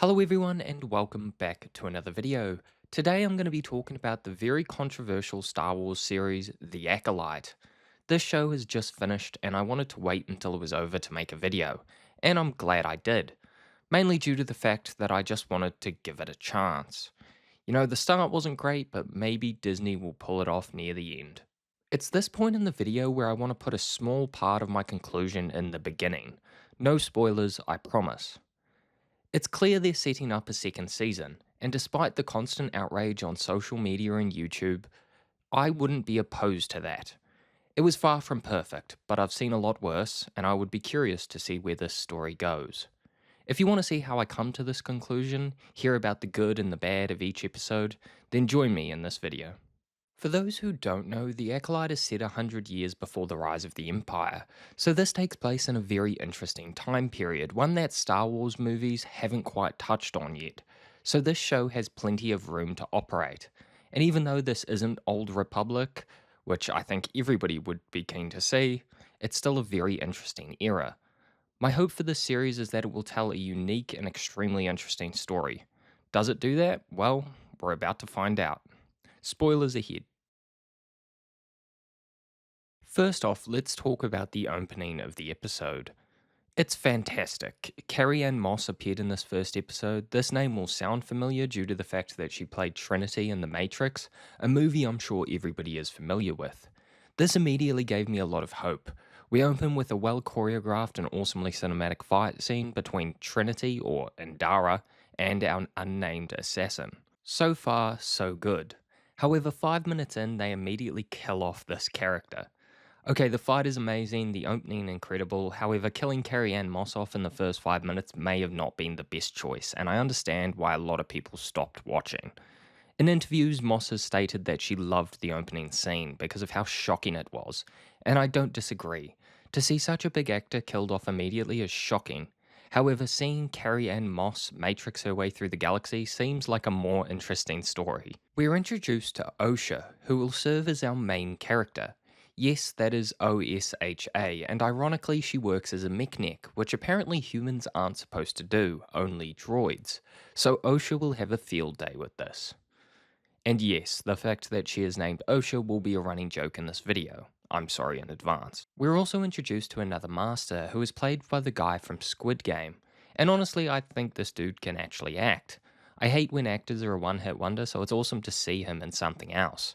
Hello everyone and welcome back to another video. Today I'm going to be talking about the very controversial Star Wars series, The Acolyte. This show has just finished and I wanted to wait until it was over to make a video, and I'm glad I did, mainly due to the fact that I just wanted to give it a chance. The start wasn't great, but maybe Disney will pull it off near the end. It's this point in the video where I want to put a small part of my conclusion in the beginning. No spoilers, I promise. It's clear they're setting up a second season, and despite the constant outrage on social media and YouTube, I wouldn't be opposed to that. It was far from perfect, but I've seen a lot worse, and I would be curious to see where this story goes. If you want to see how I come to this conclusion, hear about the good and the bad of each episode, then join me in this video. For those who don't know, the Acolyte is set 100 years before the rise of the Empire, so this takes place in a very interesting time period, one that Star Wars movies haven't quite touched on yet, so this show has plenty of room to operate. And even though this isn't Old Republic, which I think everybody would be keen to see, it's still a very interesting era. My hope for this series is that it will tell a unique and extremely interesting story. Does it do that? Well, we're about to find out. Spoilers ahead. First off, let's talk about the opening of the episode. It's fantastic. Carrie-Anne Moss appeared in this first episode. This name will sound familiar due to the fact that she played Trinity in The Matrix, a movie I'm sure everybody is familiar with. This immediately gave me a lot of hope. We open with a well choreographed and awesomely cinematic fight scene between Trinity, or Indara, and our unnamed assassin. So far, so good. However, 5 minutes in, they immediately kill off this character. Okay, the fight is amazing, the opening incredible, however killing Carrie-Anne Moss off in the first 5 minutes may have not been the best choice, and I understand why a lot of people stopped watching. In interviews, Moss has stated that she loved the opening scene because of how shocking it was, and I don't disagree. To see such a big actor killed off immediately is shocking. However, seeing Carrie-Anne Moss matrix her way through the galaxy seems like a more interesting story. We're introduced to Osha, who will serve as our main character. Yes, that is OSHA, and ironically she works as a mechanic, which apparently humans aren't supposed to do, only droids. So Osha will have a field day with this. And yes, the fact that she is named Osha will be a running joke in this video. I'm sorry in advance. We're also introduced to another master, who is played by the guy from Squid Game. And honestly, I think this dude can actually act. I hate when actors are a one-hit wonder, so it's awesome to see him in something else.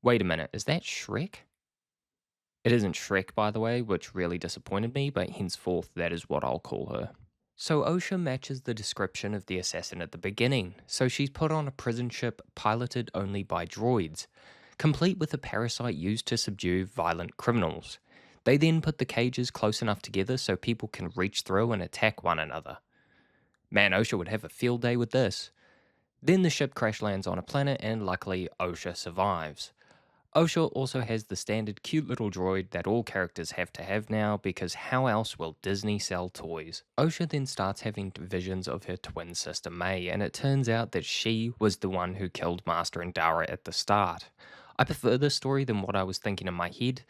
Wait a minute, is that Shrek? It isn't Shrek, by the way, which really disappointed me, but henceforth that is what I'll call her. So Osha matches the description of the assassin at the beginning, so she's put on a prison ship piloted only by droids, complete with a parasite used to subdue violent criminals. They then put the cages close enough together so people can reach through and attack one another. Man, Osha would have a field day with this. Then the ship crash lands on a planet and luckily Osha survives. Osha also has the standard cute little droid that all characters have to have now because how else will Disney sell toys? Osha then starts having visions of her twin sister May, and it turns out that she was the one who killed Master Indara at the start. I prefer this story than what I was thinking in my head,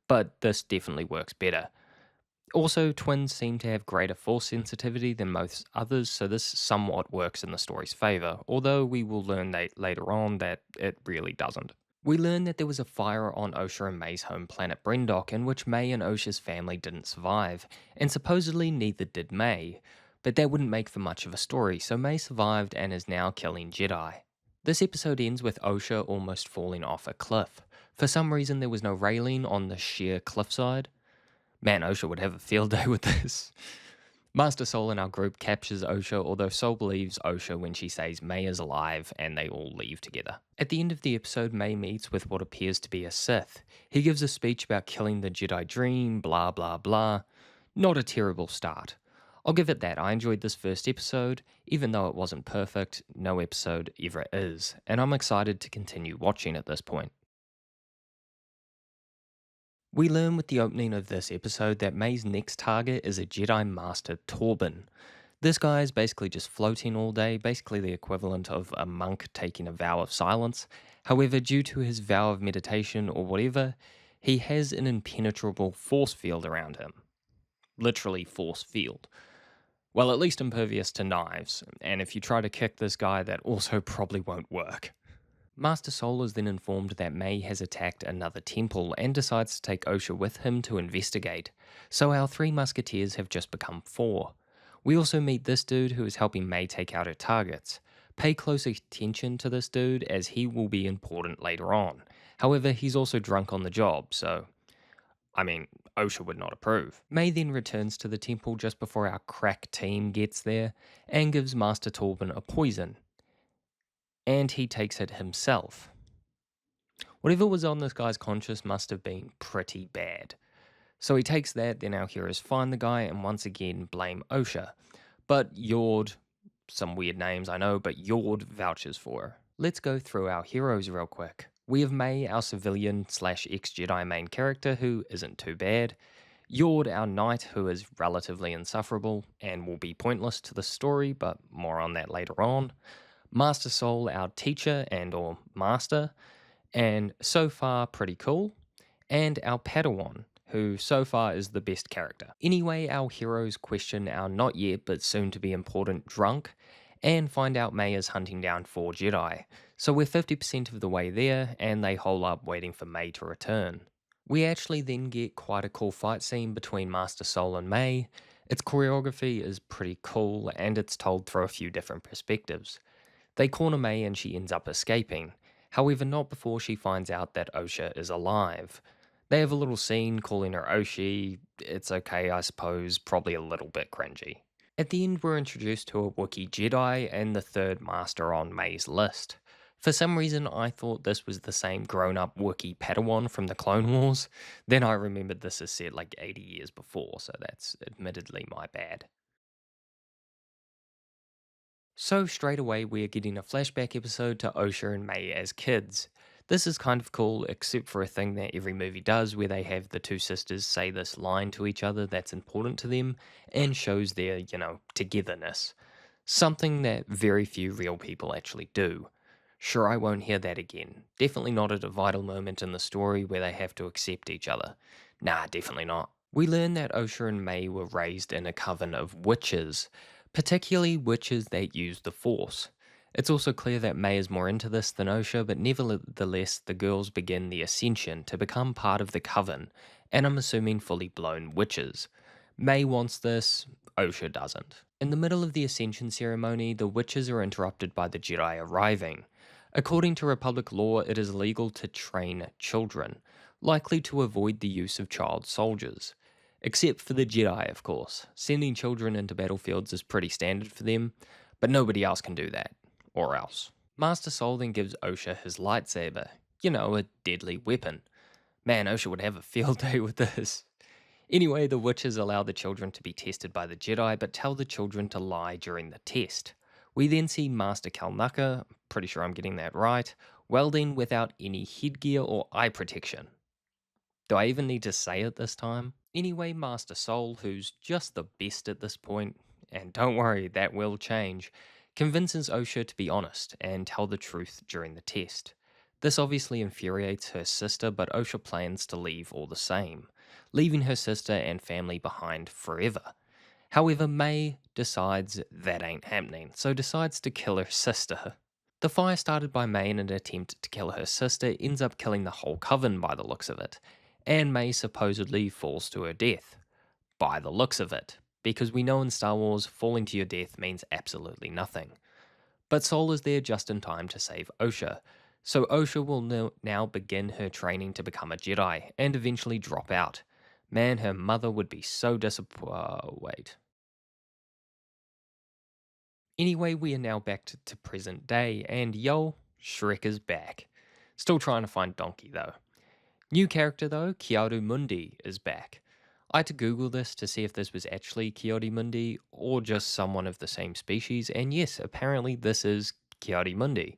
but this definitely works better. Also, twins seem to have greater force sensitivity than most others, so this somewhat works in the story's favour, although we will learn later on that it really doesn't. We learn that there was a fire on Osha and May's home planet Brendok in which May and Osha's family didn't survive, and supposedly neither did May, but that wouldn't make for much of a story, so May survived and is now killing Jedi. This episode ends with Osha almost falling off a cliff. For some reason there was no railing on the sheer cliffside. Man, Osha would have a field day with this. Master Soul in our group captures Osha, although Soul believes Osha when she says May is alive, and they all leave together. At the end of the episode, May meets with what appears to be a Sith. He gives a speech about killing the Jedi dream, blah blah blah. Not a terrible start. I'll give it that, I enjoyed this first episode, even though it wasn't perfect, no episode ever is, and I'm excited to continue watching at this point. We learn with the opening of this episode that May's next target is a Jedi Master Torben. This guy is basically just floating all day, basically the equivalent of a monk taking a vow of silence. However, due to his vow of meditation or whatever, he has an impenetrable force field around him. Literally force field. Well, at least impervious to knives, and if you try to kick this guy, that also probably won't work. Master Soul is then informed that May has attacked another temple and decides to take Osha with him to investigate. So our three musketeers have just become four. We also meet this dude who is helping May take out her targets. Pay close attention to this dude as he will be important later on. However, he's also drunk on the job, so I mean, Osha would not approve. May then returns to the temple just before our crack team gets there and gives Master Torben a poison, and he takes it himself. Whatever was on this guy's conscience must have been pretty bad. So he takes that, then our heroes find the guy and once again blame Osha. But Yord, some weird names I know, but Yord vouches for her. Let's go through our heroes real quick. We have May, our civilian slash ex-Jedi main character, who isn't too bad. Yord, our knight, who is relatively insufferable and will be pointless to the story, but more on that later on. Master Soul, our teacher and or master, and so far pretty cool. And our Padawan, who so far is the best character. Anyway, our heroes question our not yet but soon to be important drunk and find out May is hunting down 4 Jedi. So we're 50% of the way there and they hole up waiting for May to return. We actually then get quite a cool fight scene between Master Soul and May. Its choreography is pretty cool and it's told through a few different perspectives. They corner May and she ends up escaping. However, not before she finds out that Osha is alive. They have a little scene calling her Oshi. It's okay, I suppose, probably a little bit cringy. At the end, we're introduced to a Wookiee Jedi and the third master on May's list. For some reason, I thought this was the same grown up Wookiee Padawan from the Clone Wars. Then I remembered this is set like 80 years before, so that's admittedly my bad. So straight away we are getting a flashback episode to Osha and May as kids. This is kind of cool, except for a thing that every movie does where they have the two sisters say this line to each other that's important to them and shows their, togetherness. Something that very few real people actually do. Sure, I won't hear that again. Definitely not at a vital moment in the story where they have to accept each other. Nah, definitely not. We learn that Osha and May were raised in a coven of witches, particularly witches that use the Force. It's also clear that May is more into this than Osha, but nevertheless, the girls begin the ascension to become part of the coven, and I'm assuming fully blown witches. May wants this, Osha doesn't. In the middle of the ascension ceremony, the witches are interrupted by the Jedi arriving. According to Republic law, it is illegal to train children, likely to avoid the use of child soldiers. Except for the Jedi, of course. Sending children into battlefields is pretty standard for them, but nobody else can do that. Or else. Master Soul then gives Osha his lightsaber. You know, a deadly weapon. Man, Osha would have a field day with this. Anyway, the witches allow the children to be tested by the Jedi, but tell the children to lie during the test. We then see Master Kalnaka, pretty sure I'm getting that right, welding without any headgear or eye protection. Do I even need to say it this time? Anyway, Master Soul, who's just the best at this point, and don't worry, that will change, convinces Osha to be honest and tell the truth during the test. This obviously infuriates her sister, but Osha plans to leave all the same, leaving her sister and family behind forever. However, May decides that ain't happening, so decides to kill her sister. The fire started by May in an attempt to kill her sister ends up killing the whole coven by the looks of it, and May supposedly falls to her death. By the looks of it, because we know in Star Wars, falling to your death means absolutely nothing. But Sol is there just in time to save Osha, so Osha will now begin her training to become a Jedi and eventually drop out. Man, her mother would be so disappointed. Wait. Anyway, we are now back to present day, and yo, Shrek is back. Still trying to find Donkey though. New character though, Kiadu Mundi is back. I had to Google this to see if this was actually Kiadi Mundi or just someone of the same species, and yes, apparently this is Kiadi Mundi.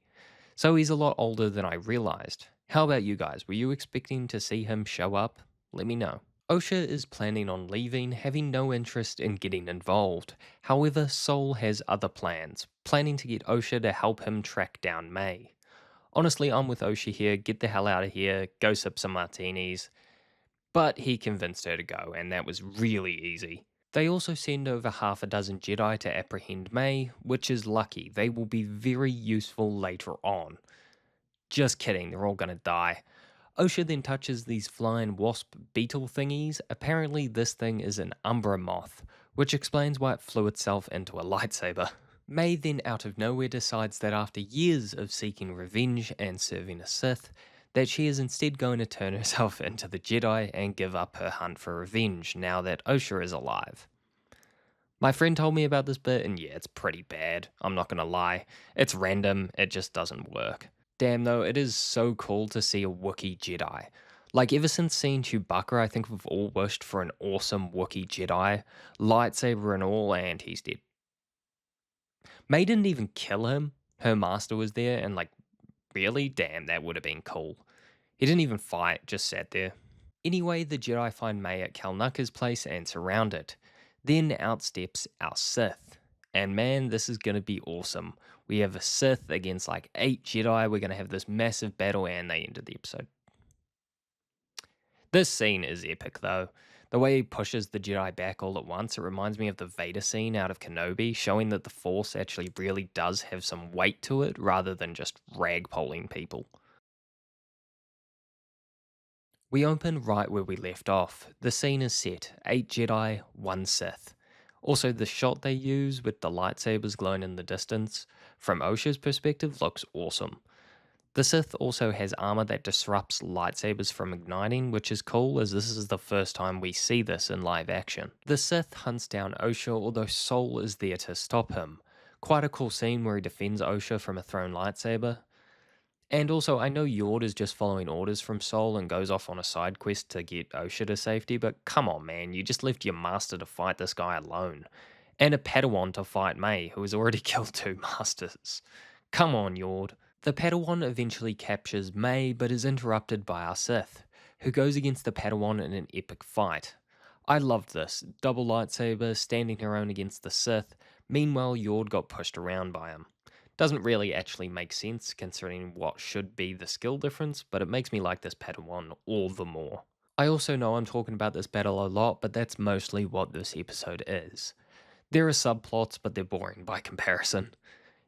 So he's a lot older than I realized. How about you guys? Were you expecting to see him show up? Let me know. Osha is planning on leaving, having no interest in getting involved. However, Sol has other plans, planning to get Osha to help him track down May. Honestly, I'm with Osha here, get the hell out of here, go sip some martinis. But he convinced her to go, and that was really easy. They also send over half a dozen Jedi to apprehend May, which is lucky. They will be very useful later on. Just kidding, they're all gonna die. Osha then touches these flying wasp beetle thingies. Apparently, this thing is an Umbra moth, which explains why it flew itself into a lightsaber. May then, out of nowhere, decides that after years of seeking revenge and serving a Sith, that she is instead going to turn herself into the Jedi and give up her hunt for revenge now that Osha is alive. My friend told me about this bit, and yeah, it's pretty bad. I'm not gonna lie. It's random, it just doesn't work. Damn though, it is so cool to see a Wookiee Jedi. Like, ever since seeing Chewbacca, I think we've all wished for an awesome Wookiee Jedi, lightsaber and all, and he's dead. May didn't even kill him. Her master was there, and like, really? Damn, that would have been cool. He didn't even fight, just sat there. Anyway, the Jedi find May at Kalnucka's place and surround it. Then out steps our Sith. And man, this is going to be awesome. We have a Sith against like 8 Jedi. We're going to have this massive battle, and they ended the episode. This scene is epic though. The way he pushes the Jedi back all at once, it reminds me of the Vader scene out of Kenobi, showing that the Force actually really does have some weight to it rather than just ragpulling people. We open right where we left off. The scene is set 8 Jedi, 1 Sith. Also, the shot they use with the lightsabers glowing in the distance, from Osha's perspective, looks awesome. The Sith also has armor that disrupts lightsabers from igniting, which is cool as this is the first time we see this in live action. The Sith hunts down Osha, although Sol is there to stop him. Quite a cool scene where he defends Osha from a thrown lightsaber. And also, I know Yord is just following orders from Sol and goes off on a side quest to get Osha to safety, but come on, man, you just left your master to fight this guy alone. And a Padawan to fight May, who has already killed 2 masters. Come on, Yord. The Padawan eventually captures May, but is interrupted by our Sith, who goes against the Padawan in an epic fight. I loved this. Double lightsaber, standing her own against the Sith. Meanwhile, Yord got pushed around by him. Doesn't really actually make sense considering what should be the skill difference, but it makes me like this Padawan all the more. I also know I'm talking about this battle a lot, but that's mostly what this episode is. There are subplots, but they're boring by comparison.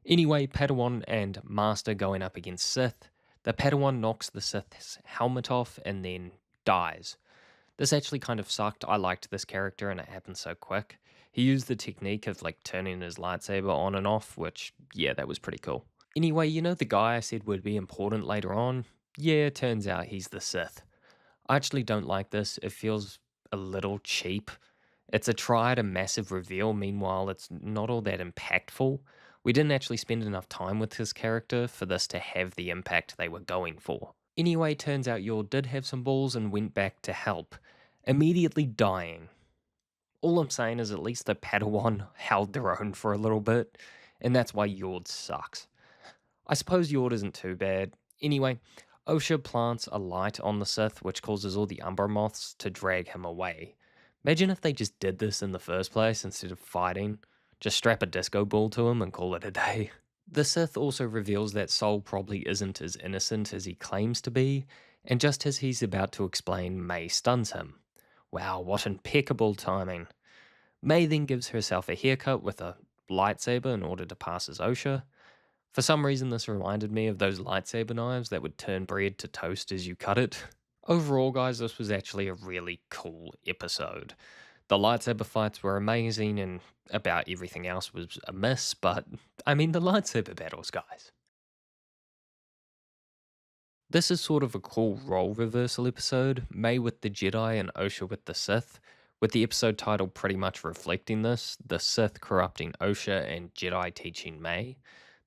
Anyway, Padawan and Master going up against Sith. The Padawan knocks the Sith's helmet off and then dies. This actually kind of sucked. I liked this character and it happened so quick. He used the technique of like turning his lightsaber on and off, which, yeah, that was pretty cool. Anyway, you know the guy I said would be important later on? Yeah, turns out he's the Sith. I actually don't like this. It feels a little cheap. It's a try at a massive reveal, meanwhile, it's not all that impactful. We didn't actually spend enough time with his character for this to have the impact they were going for. Anyway, turns out Yor did have some balls and went back to help, immediately dying. All I'm saying is at least the Padawan held their own for a little bit, and that's why Yord sucks. I suppose Yord isn't too bad. Anyway, Osha plants a light on the Sith, which causes all the Umbra moths to drag him away. Imagine if they just did this in the first place instead of fighting. Just strap a disco ball to him and call it a day. The Sith also reveals that Sol probably isn't as innocent as he claims to be, and just as he's about to explain, May stuns him. Wow, what impeccable timing. May then gives herself a haircut with a lightsaber in order to pass as Osha. For some reason, this reminded me of those lightsaber knives that would turn bread to toast as you cut it. Overall, guys, this was actually a really cool episode. The lightsaber fights were amazing, and about everything else was a miss, but I mean, the lightsaber battles, guys. This is sort of a cool role reversal episode, May with the Jedi and Osha with the Sith, with the episode title pretty much reflecting this, the Sith corrupting Osha and Jedi teaching May.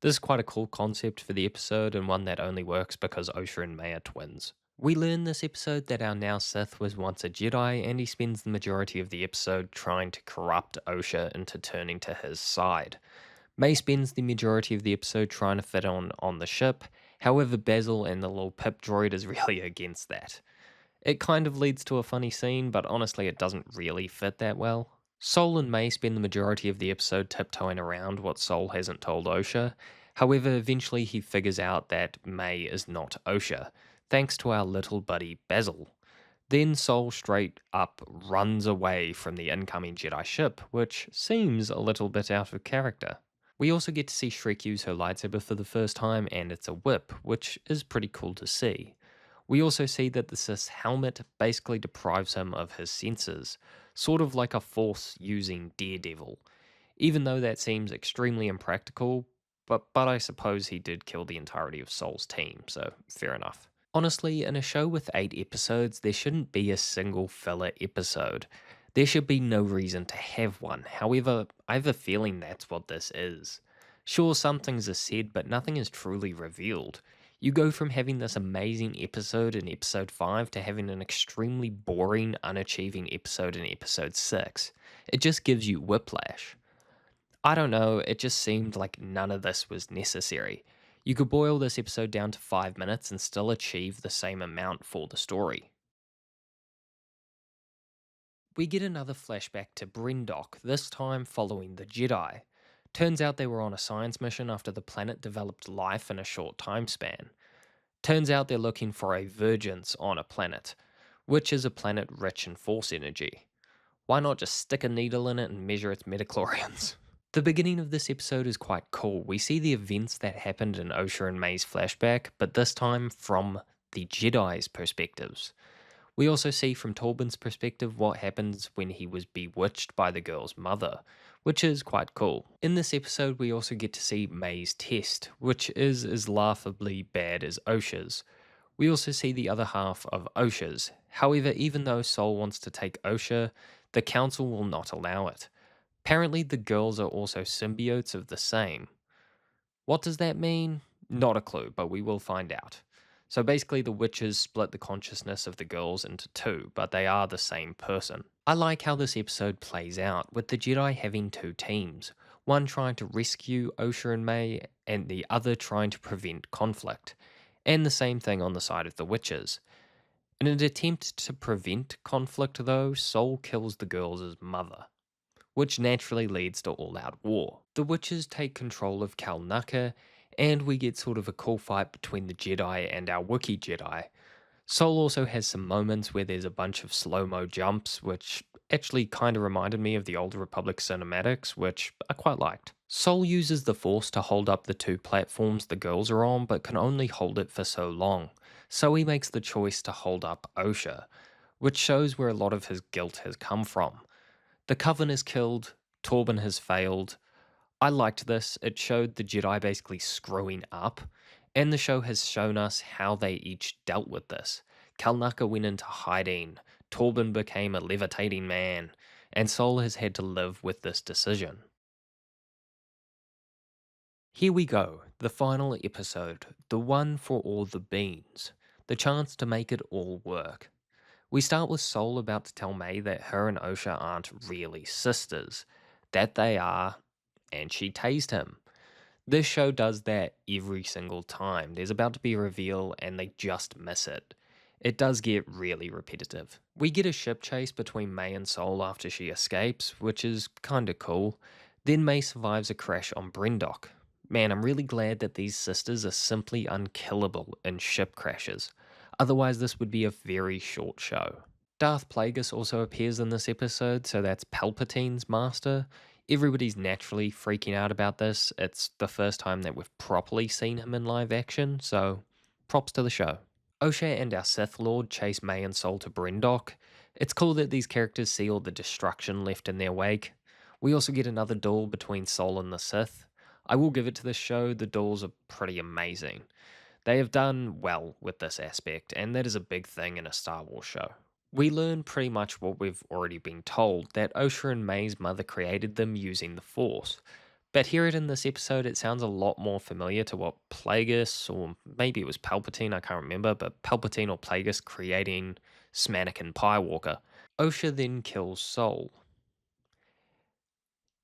This is quite a cool concept for the episode and one that only works because Osha and May are twins. We learn this episode that our now Sith was once a Jedi and he spends the majority of the episode trying to corrupt Osha into turning to his side. May spends the majority of the episode trying to fit on the ship, however Basil and the little pip droid is really against that. It kind of leads to a funny scene, but honestly it doesn't really fit that well. Sol and May spend the majority of the episode tiptoeing around what Sol hasn't told Osha, however eventually he figures out that May is not Osha, thanks to our little buddy Basil. Then Sol straight up runs away from the incoming Jedi ship, which seems a little bit out of character. We also get to see Shrek use her lightsaber for the first time, and it's a whip, which is pretty cool to see. We also see that the Sith's helmet basically deprives him of his senses, sort of like a force using Daredevil, even though that seems extremely impractical, but I suppose he did kill the entirety of Sol's team, so fair enough. Honestly, in a show with 8 episodes, there shouldn't be a single filler episode. There should be no reason to have one. However, I have a feeling that's what this is. Sure, some things are said, but nothing is truly revealed. You go from having this amazing episode in episode 5 to having an extremely boring, unachieving episode in episode 6. It just gives you whiplash. I don't know, it just seemed like none of this was necessary. You could boil this episode down to 5 minutes and still achieve the same amount for the story. We get another flashback to Brindok, this time following the Jedi. Turns out they were on a science mission after the planet developed life in a short time span. Turns out they're looking for a Virgence on a planet, which is a planet rich in force energy. Why not just stick a needle in it and measure its midichlorians? The beginning of this episode is quite cool. We see the events that happened in Osha and May's flashback, but this time from the Jedi's perspectives. We also see from Torben's perspective what happens when he was bewitched by the girl's mother, which is quite cool. In this episode, we also get to see May's test, which is as laughably bad as Osha's. We also see the other half of Osha's. However, even though Sol wants to take Osha, the council will not allow it. Apparently, the girls are also symbiotes of the same. What does that mean? Not a clue, but we will find out. So basically, the witches split the consciousness of the girls into two, but they are the same person. I like how this episode plays out, with the Jedi having two teams, one trying to rescue Osha and May, and the other trying to prevent conflict. And the same thing on the side of the witches. In an attempt to prevent conflict, though, Sol kills the girls' mother, which naturally leads to all-out war. The witches take control of Kalnucka, and we get sort of a cool fight between the Jedi and our Wookiee Jedi. Sol also has some moments where there's a bunch of slow-mo jumps, which actually kind of reminded me of the Old Republic cinematics, which I quite liked. Sol uses the Force to hold up the two platforms the girls are on, but can only hold it for so long, so he makes the choice to hold up Osha, which shows where a lot of his guilt has come from. The Coven is killed, Torben has failed. I liked this, it showed the Jedi basically screwing up, and the show has shown us how they each dealt with this. Kalnucka went into hiding, Torben became a levitating man, and Sol has had to live with this decision. Here we go, the final episode, the one for all the beans, the chance to make it all work. We start with Sol about to tell May that her and Osha aren't really sisters, that they are, and she tased him. This show does that every single time. There's about to be a reveal and they just miss it. It does get really repetitive. We get a ship chase between May and Sol after she escapes, which is kinda cool. Then May survives a crash on Brindok. Man, I'm really glad that these sisters are simply unkillable in ship crashes. Otherwise, this would be a very short show. Darth Plagueis also appears in this episode, so that's Palpatine's master. Everybody's naturally freaking out about this. It's the first time that we've properly seen him in live action, so props to the show. Osha and our Sith Lord chase May and Sol to Brindok. It's cool that these characters see all the destruction left in their wake. We also get another duel between Sol and the Sith. I will give it to this show, the duels are pretty amazing. They have done well with this aspect, and that is a big thing in a Star Wars show. We learn pretty much what we've already been told, that Osha and May's mother created them using the Force. But hear it in this episode, it sounds a lot more familiar to what Plagueis, or maybe it was Palpatine, I can't remember, but Palpatine or Plagueis creating Smanik and Piewalker. Osha then kills Sol.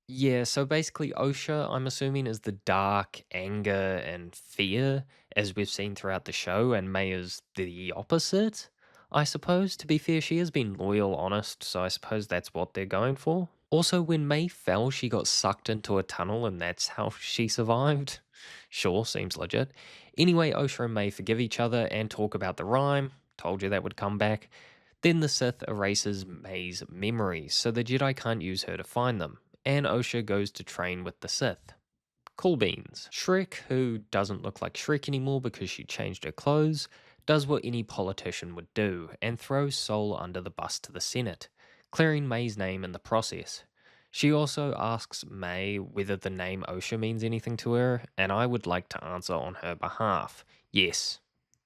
Yeah, so basically Osha, I'm assuming, is the dark anger and fear, as we've seen throughout the show, and May is the opposite, I suppose. To be fair, she has been loyal, honest, so I suppose that's what they're going for. Also, when May fell, she got sucked into a tunnel, and that's how she survived. Sure, seems legit. Anyway, Osha and May forgive each other and talk about the rhyme. Told you that would come back. Then the Sith erases May's memories, so the Jedi can't use her to find them, and Osha goes to train with the Sith. Cool beans. Shrek, who doesn't look like Shrek anymore because she changed her clothes, does what any politician would do and throws Sol under the bus to the Senate, clearing May's name in the process. She also asks May whether the name Osha means anything to her, and I would like to answer on her behalf. Yes.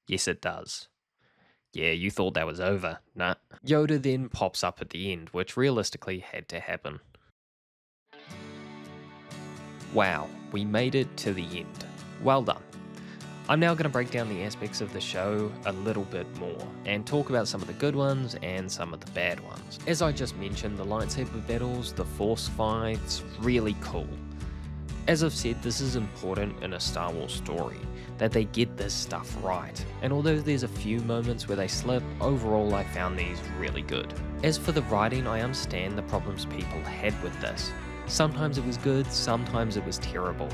Yes, it does. Yeah, you thought that was over. Nah. Yoda then pops up at the end, which realistically had to happen. Wow, we made it to the end. Well done. I'm now going to break down the aspects of the show a little bit more and talk about some of the good ones and some of the bad ones. As I just mentioned, the lightsaber battles, the force fights, really cool. As I've said, this is important in a Star Wars story, that they get this stuff right. And although there's a few moments where they slip, overall I found these really good. As for the writing, I understand the problems people had with this. Sometimes it was good, sometimes it was terrible.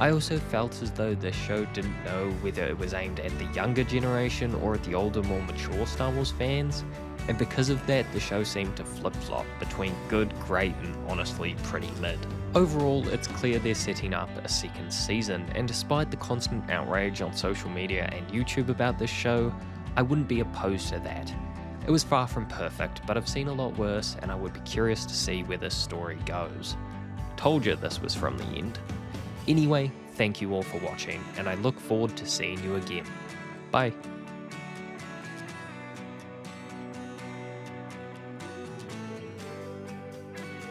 I also felt as though this show didn't know whether it was aimed at the younger generation or at the older, more mature Star Wars fans, and because of that, the show seemed to flip-flop between good, great, and honestly pretty mid. Overall, it's clear they're setting up a second season, and despite the constant outrage on social media and YouTube about this show, I wouldn't be opposed to that. It was far from perfect, but I've seen a lot worse, and I would be curious to see where this story goes. Told you this was from the end. Anyway, thank you all for watching, and I look forward to seeing you again. Bye.